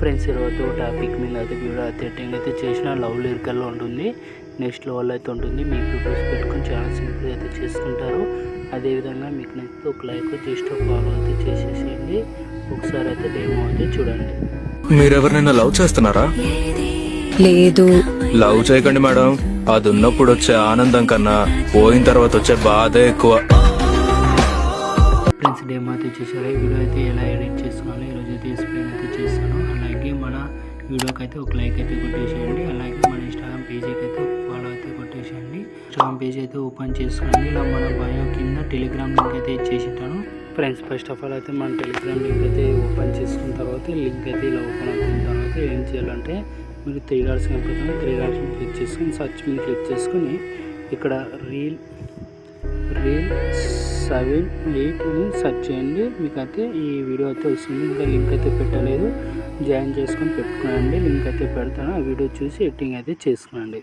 Friends ఈరోజు topic మీద అయితే వీడియో అయితే ఎట్టింగ్ అయితే చేసిన లవ్ లిరికల్లో ఉంటుంది. నెక్స్ట్ లెవెల్ అయితే ఉంటుంది. మీకు వీడియోస్ పెట్టుకొని చాలా సింపుల్ అయితే చేసుకుంటారు. అదేవిధంగా మీకు నెక్స్ట్ ఒక లైక్ జస్ట్ ఫాలో అయితే చేసేసేయండి. ఒకసారి అయితే డెమో అయితే చూడండి. మీరెవరినైనా లవ్ చేస్తున్నారా? లేదు. లవ్ చేయకండి మేడం. అది ఉన్నప్పుడు వచ్చే ఆనందం కన్నా పోయిన తర్వాత వచ్చే బాధే ఎక్కువ. ఫ్రెండ్స్ డెమో అయితే చూసారా? వీడియో అయితే ఎలా ఎడిట్ చేస్తున్నాను ఈరోజు అయితే ఎక్స్ప్లెయిన్ అయితే చేస్తాను. అలాగే మన వీడియోకి అయితే ఒక లైక్ అయితే కొట్టేసేయండి. అలాగే మన ఇన్స్టాగ్రామ్ పేజీకి అయితే ఫాలో అయితే కొట్టేసేయండి. ఇన్స్టాగ్రామ్ పేజ్ అయితే ఓపెన్ చేసుకోండి. ఇలా మన బయో కింద టెలిగ్రామ్ లింక్ అయితే ఇచ్చేసింటాను. ఫ్రెండ్స్ ఫస్ట్ ఆఫ్ ఆల్ అయితే మన టెలిగ్రామ్ లింక్ అయితే ఓపెన్ చేసుకున్న తర్వాత లింక్ అయితే ఇలా ఓపెన్ అవుతున్న తర్వాత ఏం చేయాలంటే మీరు 3 డాట్స్ కనుక 3 డాట్స్ క్లిక్ చేసుకొని సర్చ్ మీద క్లిక్ చేసుకొని ఇక్కడ రీల్ 7, 8 అని సెర్చ్ చేయండి. మీకు అయితే ఈ వీడియో అయితే వస్తుంది. ఇంకా లింక్ అయితే పెట్టలేదు, జాయిన్ చేసుకొని పెట్టుకోండి. లింక్ అయితే పెడతాను. ఆ వీడియో చూసి ఎడిటింగ్ అయితే చేసుకునండి.